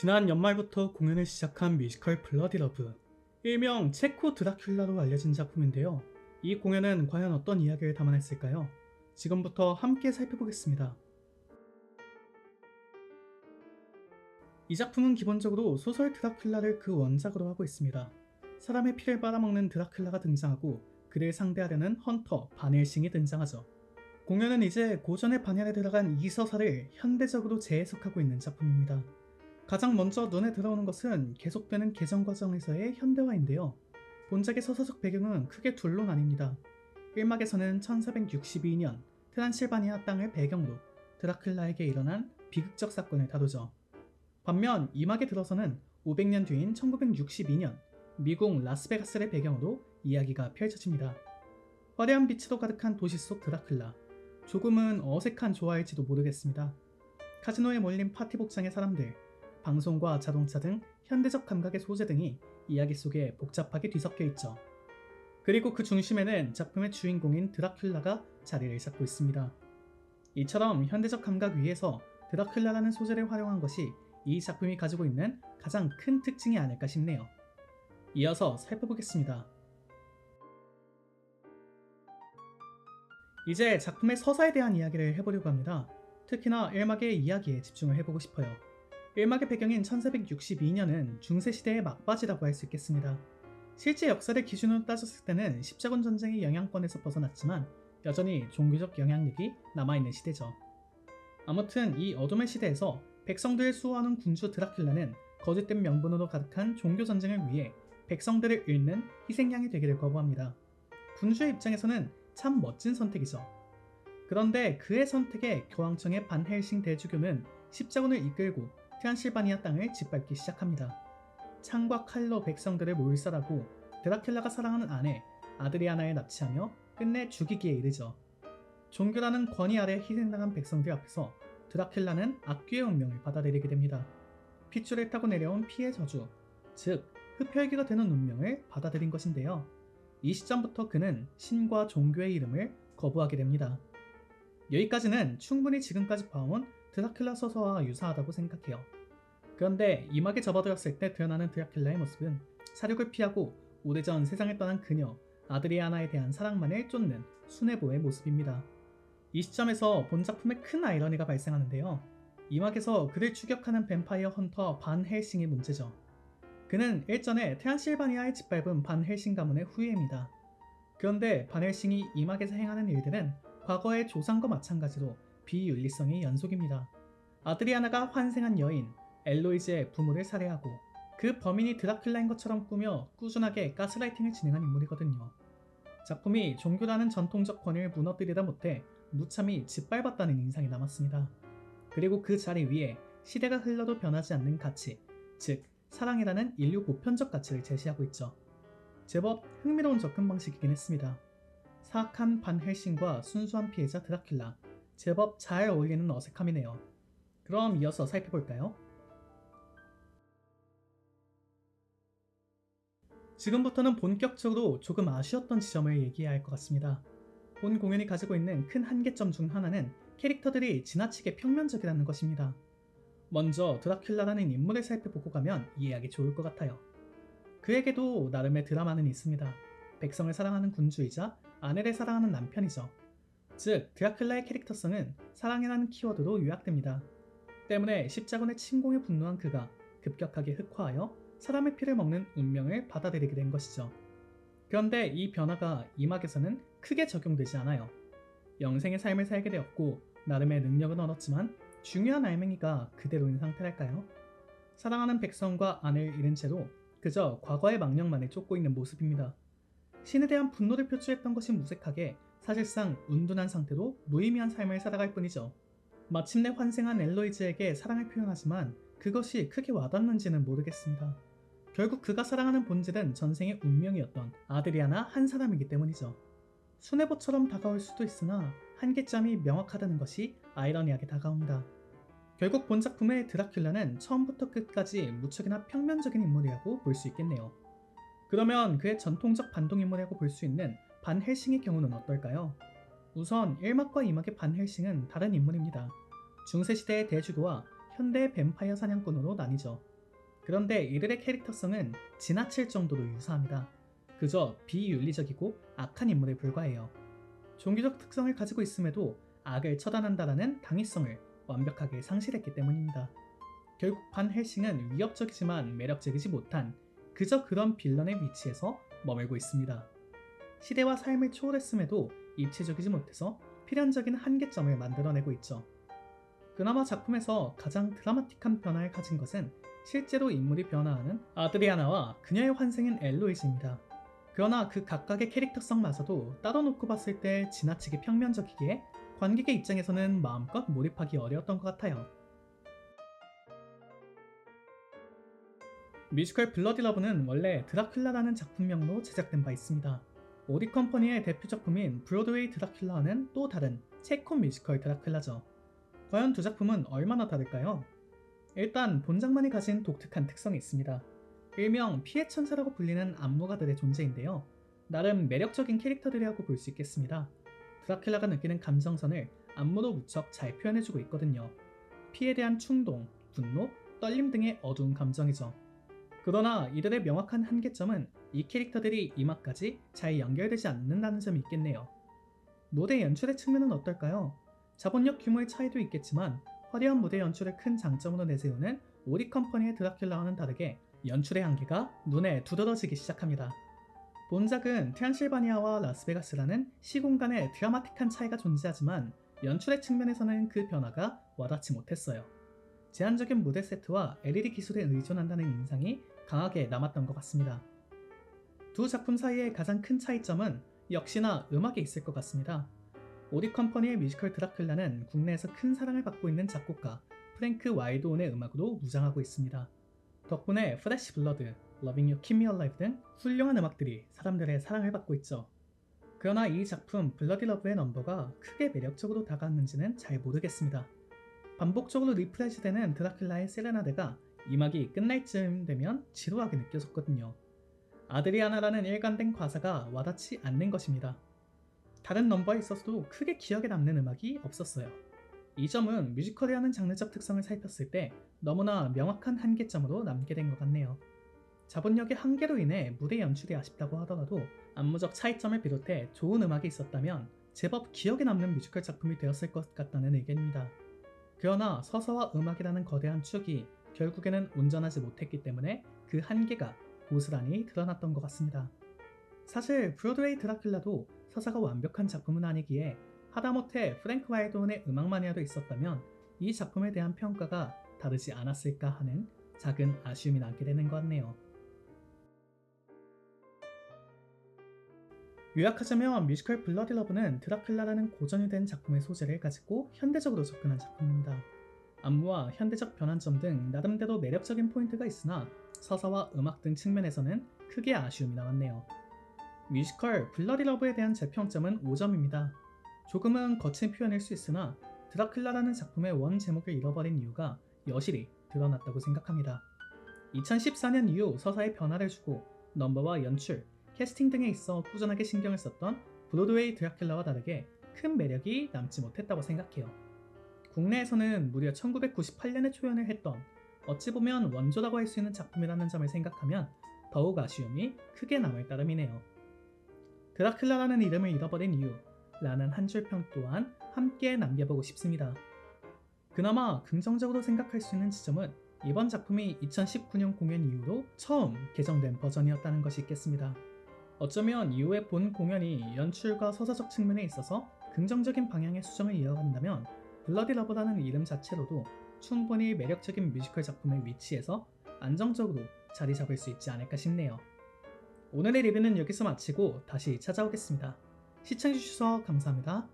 지난 연말부터 공연을 시작한 뮤지컬 블러디 러브, 일명 체코 드라큘라로 알려진 작품인데요. 이 공연은 과연 어떤 이야기를 담아냈을까요? 지금부터 함께 살펴보겠습니다. 이 작품은 기본적으로 소설 드라큘라를 그 원작으로 하고 있습니다. 사람의 피를 빨아먹는 드라큘라가 등장하고 그를 상대하려는 헌터 반헬싱이 등장하죠. 공연은 이제 고전의 반열에 들어간 이 서사를 현대적으로 재해석하고 있는 작품입니다. 가장 먼저 눈에 들어오는 것은 계속되는 개정 과정에서의 현대화인데요. 본작의 서사적 배경은 크게 둘로 나뉩니다. 1막에서는 1462년 트란실바니아 땅을 배경으로 드라큘라에게 일어난 비극적 사건을 다루죠. 반면 2막에 들어서는 500년 뒤인 1962년 미국 라스베가스를 배경으로 이야기가 펼쳐집니다. 화려한 빛으로 가득한 도시 속 드라큘라, 조금은 어색한 조화일지도 모르겠습니다. 카지노에 몰린 파티 복장의 사람들, 방송과 자동차 등 현대적 감각의 소재 등이 이야기 속에 복잡하게 뒤섞여 있죠. 그리고 그 중심에는 작품의 주인공인 드라큘라가 자리를 잡고 있습니다. 이처럼 현대적 감각 위에서 드라큘라라는 소재를 활용한 것이 이 작품이 가지고 있는 가장 큰 특징이 아닐까 싶네요. 이어서 살펴보겠습니다. 이제 작품의 서사에 대한 이야기를 해보려고 합니다. 특히나 1막의 이야기에 집중을 해보고 싶어요. 1막의 배경인 1462년은 중세시대의 막바지라고 할 수 있겠습니다. 실제 역사를 기준으로 따졌을 때는 십자군 전쟁의 영향권에서 벗어났지만 여전히 종교적 영향력이 남아있는 시대죠. 아무튼 이 어둠의 시대에서 백성들을 수호하는 군주 드라큘라는 거짓된 명분으로 가득한 종교 전쟁을 위해 백성들을 잃는 희생양이 되기를 거부합니다. 군주의 입장에서는 참 멋진 선택이죠. 그런데 그의 선택에 교황청의 반헬싱 대주교는 십자군을 이끌고 트란실바니아 땅을 짓밟기 시작합니다. 창과 칼로 백성들을 몰살하고 드라큘라가 사랑하는 아내 아드리아나를 납치하며 끝내 죽이기에 이르죠. 종교라는 권위 아래 희생당한 백성들 앞에서 드라큘라는 악귀의 운명을 받아들이게 됩니다. 핏줄을 타고 내려온 피의 저주, 즉 흡혈귀가 되는 운명을 받아들인 것인데요. 이 시점부터 그는 신과 종교의 이름을 거부하게 됩니다. 여기까지는 충분히 지금까지 봐온 드라큘라 서사와 유사하다고 생각해요. 그런데 이막에 접어들었을 때 드러나는 드라큘라의 모습은 사륙을 피하고 오래전 세상을 떠난 그녀 아드리아나에 대한 사랑만을 쫓는 순애보의 모습입니다. 이 시점에서 본 작품에 큰 아이러니가 발생하는데요. 이막에서 그를 추격하는 뱀파이어 헌터 반 헬싱의 문제죠. 그는 일전에 트란실바니아에 짓밟은 반 헬싱 가문의 후예입니다. 그런데 반 헬싱이 이막에서 행하는 일들은 과거의 조상과 마찬가지로 비윤리성의 연속입니다. 아드리아나가 환생한 여인 엘로이즈의 부모를 살해하고 그 범인이 드라큘라인 것처럼 꾸며 꾸준하게 가스라이팅을 진행한 인물이거든요. 작품이 종교라는 전통적 권위를 무너뜨리다 못해 무참히 짓밟았다는 인상이 남았습니다. 그리고 그 자리 위에 시대가 흘러도 변하지 않는 가치, 즉 사랑이라는 인류 보편적 가치를 제시하고 있죠. 제법 흥미로운 접근 방식이긴 했습니다. 사악한 반 헬싱과 순수한 피해자 드라큘라, 제법 잘 어울리는 어색함이네요. 그럼 이어서 살펴볼까요? 지금부터는 본격적으로 조금 아쉬웠던 지점을 얘기해야 할 것 같습니다. 본 공연이 가지고 있는 큰 한계점 중 하나는 캐릭터들이 지나치게 평면적이라는 것입니다. 먼저 드라큘라라는 인물을 살펴보고 가면 이해하기 좋을 것 같아요. 그에게도 나름의 드라마는 있습니다. 백성을 사랑하는 군주이자 아내를 사랑하는 남편이죠. 즉 드라큘라의 캐릭터성은 사랑이라는 키워드로 요약됩니다. 때문에 십자군의 침공에 분노한 그가 급격하게 흑화하여 사람의 피를 먹는 운명을 받아들이게 된 것이죠. 그런데 이 변화가 이막에서는 크게 적용되지 않아요. 영생의 삶을 살게 되었고 나름의 능력은 얻었지만 중요한 알맹이가 그대로인 상태랄까요? 사랑하는 백성과 아내를 잃은 채로 그저 과거의 망령만을 쫓고 있는 모습입니다. 신에 대한 분노를 표출했던 것이 무색하게 사실상 운둔한 상태로 무의미한 삶을 살아갈 뿐이죠. 마침내 환생한 엘로이즈에게 사랑을 표현하지만 그것이 크게 와닿는지는 모르겠습니다. 결국 그가 사랑하는 본질은 전생의 운명이었던 아드리아나 한 사람이기 때문이죠. 순애보처럼 다가올 수도 있으나 한계점이 명확하다는 것이 아이러니하게 다가옵니다. 결국 본 작품의 드라큘라는 처음부터 끝까지 무척이나 평면적인 인물이라고 볼 수 있겠네요. 그러면 그의 전통적 반동인물이라고 볼 수 있는 반 헬싱의 경우는 어떨까요? 우선 1막과 2막의 반 헬싱은 다른 인물입니다. 중세시대의 대주교와 현대 뱀파이어 사냥꾼으로 나뉘죠. 그런데 이들의 캐릭터성은 지나칠 정도로 유사합니다. 그저 비윤리적이고 악한 인물에 불과해요. 종교적 특성을 가지고 있음에도 악을 처단한다라는 당위성을 완벽하게 상실했기 때문입니다. 결국 반 헬싱은 위협적이지만 매력적이지 못한 그저 그런 빌런의 위치에서 머물고 있습니다. 시대와 삶을 초월했음에도 입체적이지 못해서 필연적인 한계점을 만들어내고 있죠. 그나마 작품에서 가장 드라마틱한 변화를 가진 것은 실제로 인물이 변화하는 아드리아나와 그녀의 환생인 엘로이즈입니다. 그러나 그 각각의 캐릭터성마저도 따로 놓고 봤을 때 지나치게 평면적이기에 관객의 입장에서는 마음껏 몰입하기 어려웠던 것 같아요. 뮤지컬 블러디 러브는 원래 드라큘라라는 작품명으로 제작된 바 있습니다. 오디 컴퍼니의 대표 작품인 브로드웨이 드라큘라와는 또 다른 체코 뮤지컬 드라큘라죠. 과연 두 작품은 얼마나 다를까요? 일단 본작만이 가진 독특한 특성이 있습니다. 일명 피해 천사라고 불리는 안무가들의 존재인데요. 나름 매력적인 캐릭터들이라고 볼 수 있겠습니다. 드라큘라가 느끼는 감정선을 안무로 무척 잘 표현해주고 있거든요. 피해에 대한 충동, 분노, 떨림 등의 어두운 감정이죠. 그러나 이들의 명확한 한계점은 이 캐릭터들이 이마까지 잘 연결되지 않는다는 점이 있겠네요. 무대 연출의 측면은 어떨까요? 자본력 규모의 차이도 있겠지만 화려한 무대 연출을 큰 장점으로 내세우는 오디 컴퍼니의 드라큘라와는 다르게 연출의 한계가 눈에 두드러지기 시작합니다. 본작은 트란실바니아와 라스베가스라는 시공간에 드라마틱한 차이가 존재하지만 연출의 측면에서는 그 변화가 와닿지 못했어요. 제한적인 무대 세트와 LED 기술에 의존한다는 인상이 강하게 남았던 것 같습니다. 두 작품 사이의 가장 큰 차이점은 역시나 음악에 있을 것 같습니다. 오디 컴퍼니의 뮤지컬 드라큘라는 국내에서 큰 사랑을 받고 있는 작곡가 프랭크 와일드온의 음악으로 무장하고 있습니다. 덕분에 프레시 블러드, 러빙 유 킵 미 얼라이브 등 훌륭한 음악들이 사람들의 사랑을 받고 있죠. 그러나 이 작품 블러디 러브의 넘버가 크게 매력적으로 다가왔는지는 잘 모르겠습니다. 반복적으로 리프레시되는 드라큘라의 세레나데가 이막이 끝날 쯤 되면 지루하게 느껴졌거든요. 아드리아나라는 일관된 가사가 와닿지 않는 것입니다. 다른 넘버에 있어서도 크게 기억에 남는 음악이 없었어요. 이 점은 뮤지컬이라는 장르적 특성을 살폈을 때 너무나 명확한 한계점으로 남게 된 것 같네요. 자본력의 한계로 인해 무대 연출이 아쉽다고 하더라도 안무적 차이점을 비롯해 좋은 음악이 있었다면 제법 기억에 남는 뮤지컬 작품이 되었을 것 같다는 의견입니다. 그러나 서사와 음악이라는 거대한 축이 결국에는 온전하지 못했기 때문에 그 한계가 고스란히 드러났던 것 같습니다. 사실 브로드웨이 드라큘라도 서사가 완벽한 작품은 아니기에 하다못해 프랭크 와일드온의 음악 마니아도 있었다면 이 작품에 대한 평가가 다르지 않았을까 하는 작은 아쉬움이 남게 되는 것 같네요. 요약하자면 뮤지컬 블러디 러브는 드라큘라라는 고전이 된 작품의 소재를 가지고 현대적으로 접근한 작품입니다. 안무와 현대적 변환점 등 나름대로 매력적인 포인트가 있으나 서사와 음악 등 측면에서는 크게 아쉬움이 남았네요. 뮤지컬 블러디 러브에 대한 제 평점은 5점입니다. 조금은 거친 표현일 수 있으나 드라큘라라는 작품의 원 제목을 잃어버린 이유가 여실히 드러났다고 생각합니다. 2014년 이후 서사에 변화를 주고 넘버와 연출, 캐스팅 등에 있어 꾸준하게 신경을 썼던 브로드웨이 드라큘라와 다르게 큰 매력이 남지 못했다고 생각해요. 국내에서는 무려 1998년에 초연을 했던 어찌 보면 원조라고 할 수 있는 작품이라는 점을 생각하면 더욱 아쉬움이 크게 남을 따름이네요. 드라큘라라는 이름을 잃어버린 이유 라는 한 줄 평 또한 함께 남겨보고 싶습니다. 그나마 긍정적으로 생각할 수 있는 지점은 이번 작품이 2019년 공연 이후로 처음 개정된 버전이었다는 것이 있겠습니다. 어쩌면 이후에 본 공연이 연출과 서사적 측면에 있어서 긍정적인 방향의 수정을 이어간다면 블러디 러브라는 이름 자체로도 충분히 매력적인 뮤지컬 작품의 위치에서 안정적으로 자리 잡을 수 있지 않을까 싶네요. 오늘의 리뷰는 여기서 마치고 다시 찾아오겠습니다. 시청해주셔서 감사합니다.